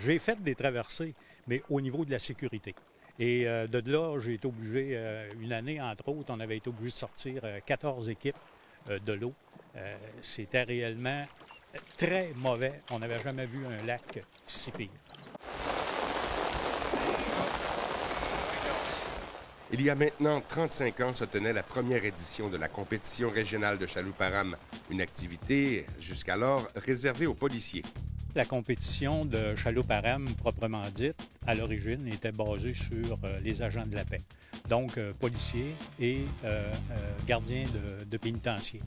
J'ai fait des traversées, mais au niveau de la sécurité. Et de là, j'ai été obligé, une année entre autres, on avait été obligé de sortir 14 équipes de l'eau. C'était réellement très mauvais. On n'avait jamais vu un lac si pire. Il y a maintenant 35 ans se tenait la première édition de la compétition régionale de chaloupe à rame, une activité jusqu'alors réservée aux policiers. La compétition de chaloupe à rame proprement dite, à l'origine, était basée sur les agents de la paix, donc policiers et gardiens de pénitenciers.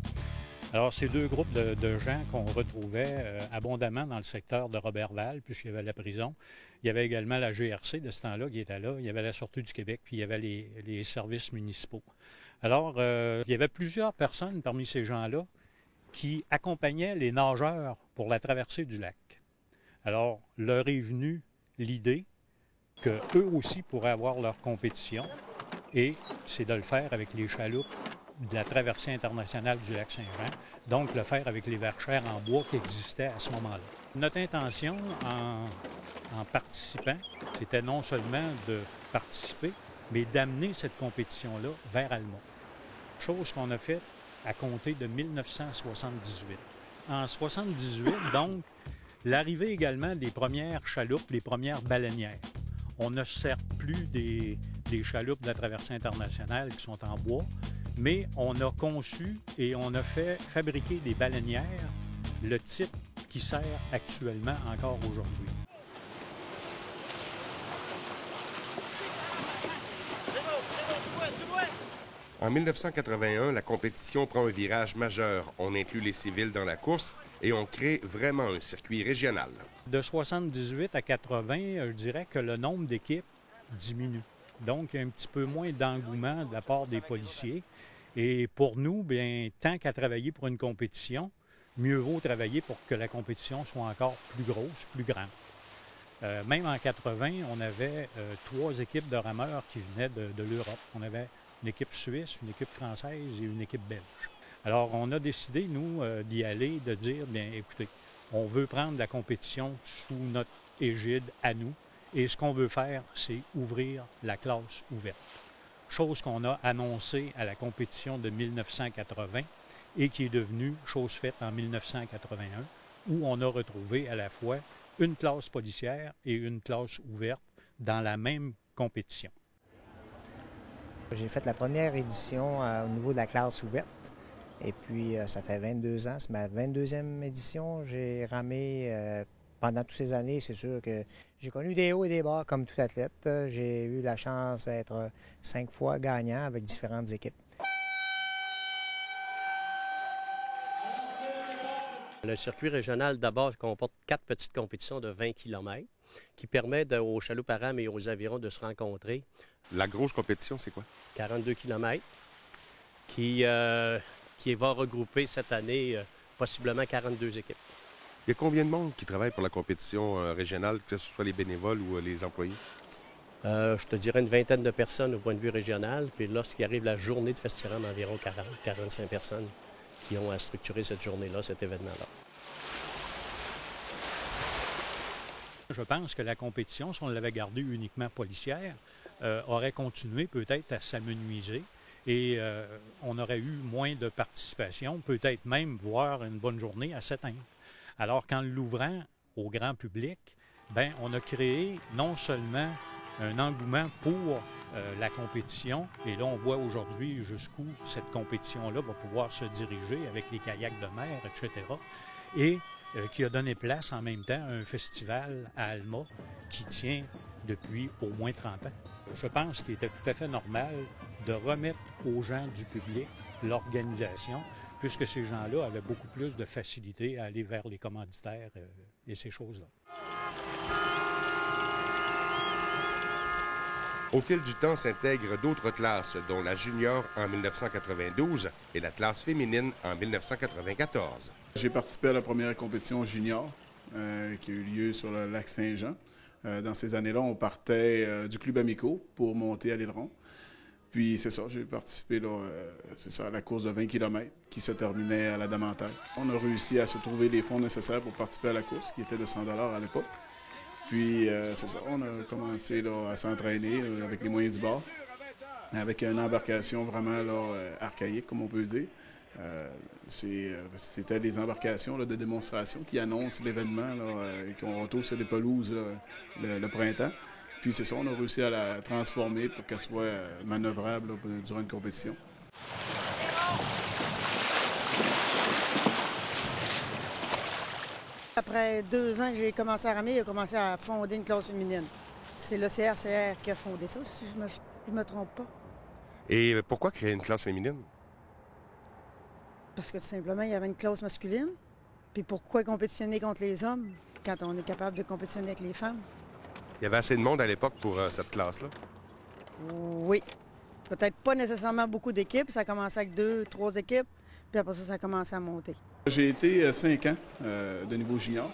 Alors, ces deux groupes de gens qu'on retrouvait abondamment dans le secteur de Robertval, puisqu'il y avait la prison. Il y avait également la GRC de ce temps-là qui était là. Il y avait la Sûreté du Québec, puis il y avait les services municipaux. Alors, il y avait plusieurs personnes parmi ces gens-là qui accompagnaient les nageurs pour la traversée du lac. Alors, leur est venue l'idée qu'eux aussi pourraient avoir leur compétition, et c'est de le faire avec les chaloupes de la traversée internationale du lac Saint-Jean, donc le faire avec les verchères en bois qui existaient à ce moment-là. Notre intention en participant, c'était non seulement de participer, mais d'amener cette compétition-là vers Alma. Chose qu'on a faite à compter de 1978. En 1978, donc, l'arrivée également des premières chaloupes, les premières baleinières. On ne sert plus des chaloupes de la traversée internationale qui sont en bois, mais on a conçu et on a fait fabriquer des baleinières, le type qui sert actuellement encore aujourd'hui. En 1981, la compétition prend un virage majeur. On inclut les civils dans la course et on crée vraiment un circuit régional. De 78 à 80, je dirais que le nombre d'équipes diminue. Donc, il y a un petit peu moins d'engouement de la part des policiers. Et pour nous, bien, tant qu'à travailler pour une compétition, mieux vaut travailler pour que la compétition soit encore plus grosse, plus grande. Même en 80, on avait 3 équipes de rameurs qui venaient de l'Europe. On avait une équipe suisse, une équipe française et une équipe belge. Alors, on a décidé, nous, d'y aller, de dire, bien, écoutez, on veut prendre la compétition sous notre égide à nous. Et ce qu'on veut faire, c'est ouvrir la classe ouverte. Chose qu'on a annoncée à la compétition de 1980 et qui est devenue chose faite en 1981, où on a retrouvé à la fois une classe policière et une classe ouverte dans la même compétition. J'ai fait la première édition au niveau de la classe ouverte. Et puis, ça fait 22 ans. C'est ma 22e édition. J'ai ramé pendant toutes ces années. C'est sûr que j'ai connu des hauts et des bas comme tout athlète. J'ai eu la chance d'être 5 fois gagnant avec différentes équipes. Le circuit régional, d'abord, comporte 4 petites compétitions de 20 km qui permettent aux chaloupes à rame et aux avirons de se rencontrer. La grosse compétition, c'est quoi? 42 km qui va regrouper cette année possiblement 42 équipes. Il y a combien de monde qui travaille pour la compétition régionale, que ce soit les bénévoles ou les employés? Je te dirais une vingtaine de personnes au point de vue régional. Puis lorsqu'il arrive la journée de Festiram, environ 40-45 personnes qui ont à structurer cette journée-là, cet événement-là. Je pense que la compétition, si on l'avait gardée uniquement policière, aurait continué peut-être à s'amenuiser et on aurait eu moins de participation, peut-être même voir une bonne journée à s'éteindre. Alors qu'en l'ouvrant au grand public, bien, on a créé non seulement un engouement pour la compétition, et là on voit aujourd'hui jusqu'où cette compétition-là va pouvoir se diriger avec les kayaks de mer, etc., et qui a donné place en même temps à un festival à Alma qui tient depuis au moins 30 ans. Je pense qu'il était tout à fait normal de remettre aux gens du public l'organisation, puisque ces gens-là avaient beaucoup plus de facilité à aller vers les commanditaires et ces choses-là. Au fil du temps s'intègrent d'autres classes, dont la junior en 1992 et la classe féminine en 1994. J'ai participé à la première compétition junior qui a eu lieu sur le lac Saint-Jean. Dans ces années-là, on partait du Club Amico pour monter à l'Aileron. Puis c'est ça, j'ai participé là, à la course de 20 km qui se terminait à la Damentaire. On a réussi à se trouver les fonds nécessaires pour participer à la course, qui était de 100 $ à l'époque. Puis, c'est ça, on a commencé là, à s'entraîner avec les moyens du bord, avec une embarcation vraiment là, archaïque, comme on peut dire. C'était des embarcations là, de démonstration qui annoncent l'événement, qu'on retrouve sur les pelouses le printemps. Puis c'est ça, on a réussi à la transformer pour qu'elle soit manœuvrable là, durant une compétition. Après 2 ans que j'ai commencé à ramer, il a commencé à fonder une classe féminine. C'est le CRCR qui a fondé ça, si je me trompe pas. Et pourquoi créer une classe féminine? Parce que tout simplement, il y avait une classe masculine. Puis pourquoi compétitionner contre les hommes quand on est capable de compétitionner avec les femmes? Il y avait assez de monde à l'époque pour cette classe-là? Oui. Peut-être pas nécessairement beaucoup d'équipes. Ça a commencé avec 2, 3 équipes. Puis après ça a commencé à monter. J'ai été 5 ans de niveau junior.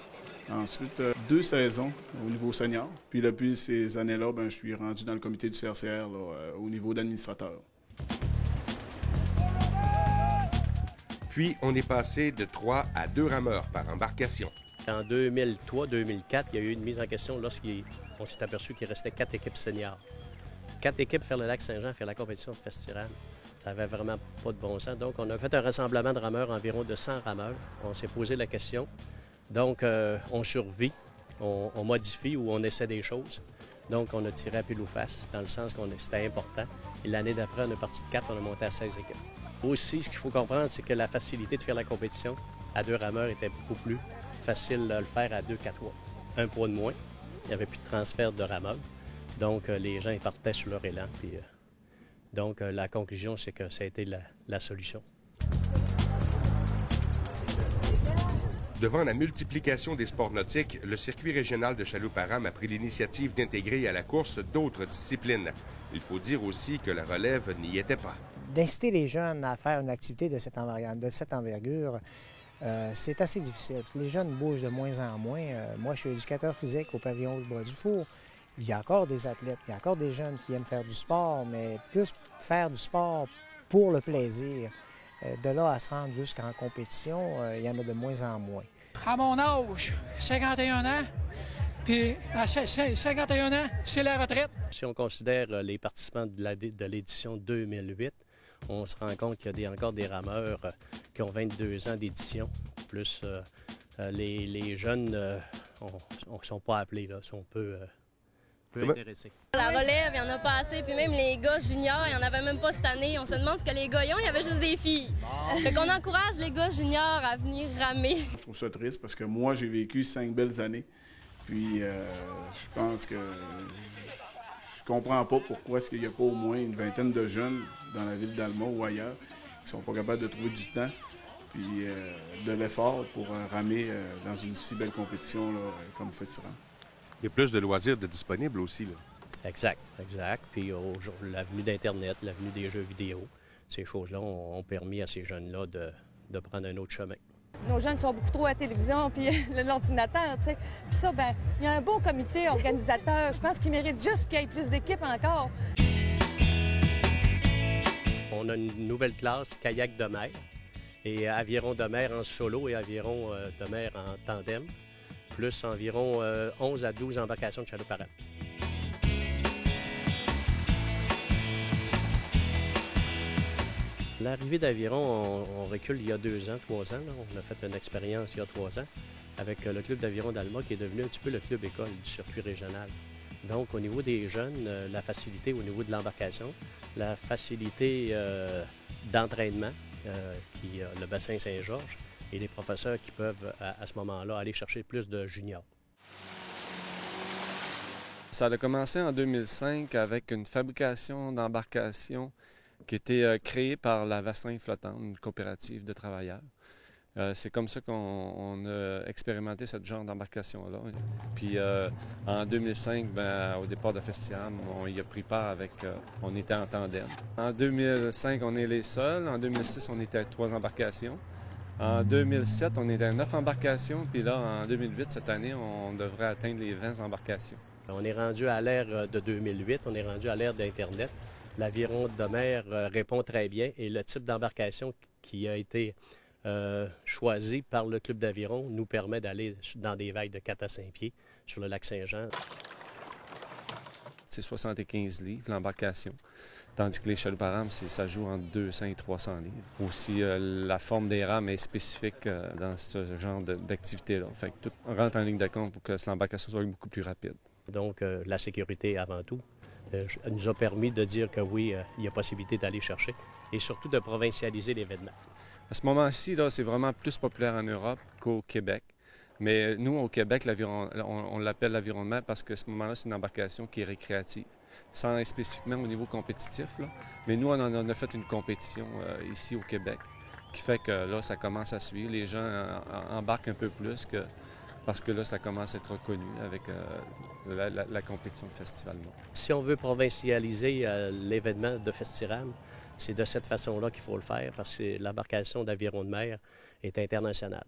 Ensuite, 2 saisons au niveau senior. Puis depuis ces années-là, je suis rendu dans le comité du CRCR là, au niveau d'administrateur. Puis, on est passé de 3 à 2 rameurs par embarcation. En 2003-2004, il y a eu une mise en question lorsqu'on s'est aperçu qu'il restait 4 équipes seniors. 4 équipes faire le lac Saint-Jean, faire la compétition de festival. Ça n'avait vraiment pas de bon sens. Donc, on a fait un rassemblement de rameurs, environ de 100 rameurs. On s'est posé la question. Donc, on survit, on modifie ou on essaie des choses. Donc, on a tiré à pile ou face, dans le sens que c'était important. Et l'année d'après, on est parti de 4, on a monté à 16 équipes. Aussi, ce qu'il faut comprendre, c'est que la facilité de faire la compétition à 2 rameurs était beaucoup plus facile de le faire à 2 qu'à 3. Un poids de moins, il n'y avait plus de transfert de rameurs. Donc, les gens ils partaient sur leur élan. Puis, donc, la conclusion, c'est que ça a été la solution. Devant la multiplication des sports nautiques, le circuit régional de Chaloupe-à-Rame a pris l'initiative d'intégrer à la course d'autres disciplines. Il faut dire aussi que la relève n'y était pas. D'inciter les jeunes à faire une activité de cette envergure, c'est assez difficile. Les jeunes bougent de moins en moins. Moi, je suis éducateur physique au pavillon du Bois-du-Four. Il y a encore des athlètes, il y a encore des jeunes qui aiment faire du sport, mais plus faire du sport pour le plaisir. De là à se rendre jusqu'en compétition, il y en a de moins en moins. À mon âge, 51 ans, puis à 51 ans, c'est la retraite. Si on considère les participants de l'édition 2008, on se rend compte qu'il y a encore des rameurs qui ont 22 ans d'édition, plus les jeunes ne sont pas appelés, là, sont peu intéressés. La relève, il n'y en a pas assez, puis même les gars juniors, il n'y en avait même pas cette année. On se demande ce que les gars y ont, il y avait juste des filles. Fait qu'on encourage les gars juniors à venir ramer. Je trouve ça triste parce que moi, j'ai vécu 5 belles années. Puis, je pense que je comprends pas pourquoi est-ce qu'il n'y a pas au moins une vingtaine de jeunes dans la ville d'Alma ou ailleurs qui sont pas capables de trouver du temps puis de l'effort pour ramer dans une si belle compétition là, comme le Festival. Il y a plus de loisirs de disponibles aussi, là. Exact. Puis l'avenue d'Internet, l'avenue des jeux vidéo, ces choses-là ont permis à ces jeunes-là de prendre un autre chemin. Nos jeunes sont beaucoup trop à la télévision puis l'ordinateur, tu sais. Puis ça, il y a un bon comité organisateur. Je pense qu'il mérite juste qu'il y ait plus d'équipes encore. On a une nouvelle classe, kayak de mer, et aviron de mer en solo et aviron de mer en tandem, plus environ 11 à 12 embarcations de chaloupe-à-rame. L'arrivée d'Aviron, on recule il y a 2 ans, 3 ans. Là. On a fait une expérience il y a 3 ans avec le club d'Aviron d'Alma qui est devenu un petit peu le club école du circuit régional. Donc, au niveau des jeunes, la facilité au niveau de l'embarcation, la facilité d'entraînement, le bassin Saint-Georges, et les professeurs qui peuvent, à ce moment-là, aller chercher plus de juniors. Ça a commencé en 2005 avec une fabrication d'embarcations qui était créée par la Vasselin Flottante, une coopérative de travailleurs. C'est comme ça qu'on a expérimenté ce genre d'embarcation-là. Puis en 2005, au départ de Festiam, on y a pris part avec... on était en tandem. En 2005, on est les seuls. En 2006, on était à 3 embarcations. En 2007, on était à 9 embarcations. Puis là, en 2008, cette année, on devrait atteindre les 20 embarcations. On est rendu à l'ère de 2008, on est rendu à l'ère d'Internet. L'aviron de mer répond très bien et le type d'embarcation qui a été choisi par le club d'aviron nous permet d'aller dans des vagues de 4 à 5 pieds sur le lac Saint-Jean. C'est 75 livres l'embarcation, tandis que les chaloupes à rames, ça joue entre 200 et 300 livres. Aussi, la forme des rames est spécifique dans ce genre d'activité-là. Fait que tout rentre en ligne de compte pour que l'embarcation soit beaucoup plus rapide. Donc, la sécurité avant tout nous a permis de dire que oui, il y a possibilité d'aller chercher et surtout de provincialiser l'événement. À ce moment-ci, c'est vraiment plus populaire en Europe qu'au Québec. Mais nous, au Québec, on l'appelle l'avironnement parce que à ce moment-là, c'est une embarcation qui est récréative, sans être spécifiquement au niveau compétitif. Là. Mais nous, on en a fait une compétition ici au Québec, qui fait que là, ça commence à suivre. Les gens embarquent un peu plus parce que là, ça commence à être reconnu avec la compétition de Festival Nord. Si on veut provincialiser l'événement de Festiram, c'est de cette façon-là qu'il faut le faire parce que l'embarcation d'aviron de mer est internationale.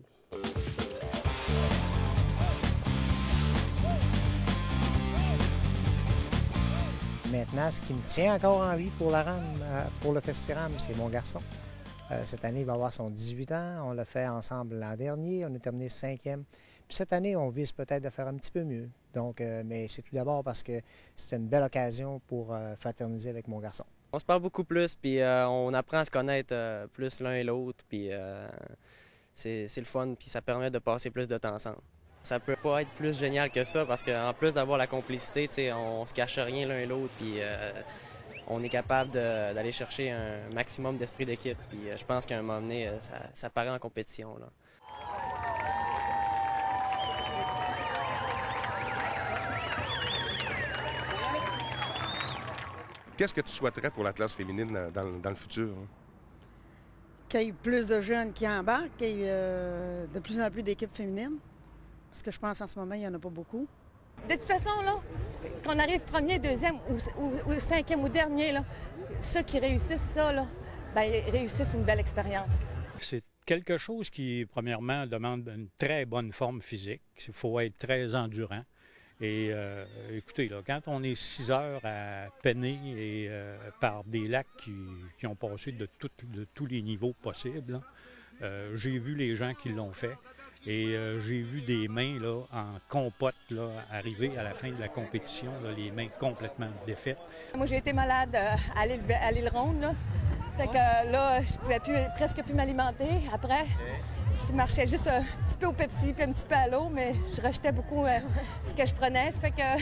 Maintenant, ce qui me tient encore en vie pour la rame, pour le Festiram, c'est mon garçon. Cette année, il va avoir son 18 ans. On l'a fait ensemble l'an dernier. On a terminé 5e. Puis cette année, on vise peut-être de faire un petit peu mieux. Donc, mais c'est tout d'abord parce que c'est une belle occasion pour fraterniser avec mon garçon. On se parle beaucoup plus, puis on apprend à se connaître plus l'un et l'autre. Puis c'est le fun, puis ça permet de passer plus de temps ensemble. Ça peut pas être plus génial que ça parce qu'en plus d'avoir la complicité, on se cache rien l'un et l'autre, puis on est capable d'aller chercher un maximum d'esprit d'équipe. Puis je pense qu'à un moment donné, ça paraît en compétition, là. Qu'est-ce que tu souhaiterais pour la classe féminine dans le futur? Hein? Qu'il y ait plus de jeunes qui embarquent, qu'il y ait de plus en plus d'équipes féminines. Parce que je pense en ce moment, il n'y en a pas beaucoup. De toute façon, là, qu'on arrive premier, deuxième ou cinquième ou dernier, là, ceux qui réussissent ça, là, bien, ils réussissent une belle expérience. C'est quelque chose qui, premièrement, demande une très bonne forme physique. Il faut être très endurant. Et écoutez, là, quand on est 6 heures à peiner et, par des lacs qui ont passé de tous les niveaux possibles, j'ai vu les gens qui l'ont fait. Et j'ai vu des mains là, en compote là, arriver à la fin de la compétition, là, les mains complètement défaites. Moi, j'ai été malade à l'île Ronde. Là. Fait que là, je pouvais presque plus m'alimenter. Après, je marchais juste un petit peu au Pepsi puis un petit peu à l'eau, mais je rejetais beaucoup ce que je prenais. Ça fait que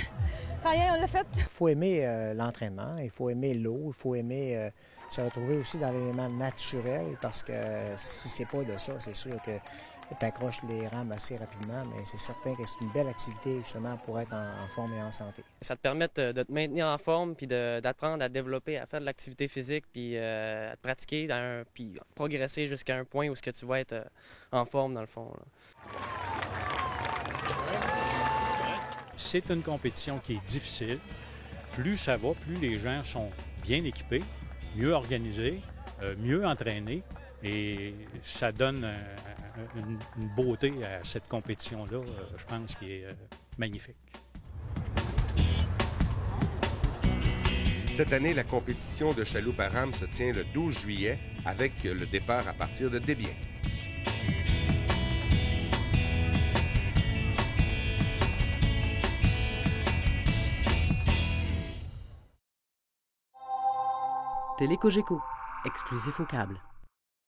rien, on l'a fait. Il faut aimer l'entraînement, il faut aimer l'eau, il faut aimer se retrouver aussi dans l'élément naturel parce que si c'est pas de ça, c'est sûr que tu accroches les rames assez rapidement, mais c'est certain que c'est une belle activité justement pour être en forme et en santé. Ça te permet de te maintenir en forme, puis d'apprendre à développer, à faire de l'activité physique, puis à te pratiquer, puis progresser jusqu'à un point où ce que tu vas être en forme dans le fond. Là. C'est une compétition qui est difficile. Plus ça va, plus les gens sont bien équipés, mieux organisés, mieux entraînés. Et ça donne une beauté à cette compétition-là, je pense, qui est magnifique. Cette année, la compétition de chaloupe à rames se tient le 12 juillet avec le départ à partir de Desbiens. Télécogeco, exclusif au câble.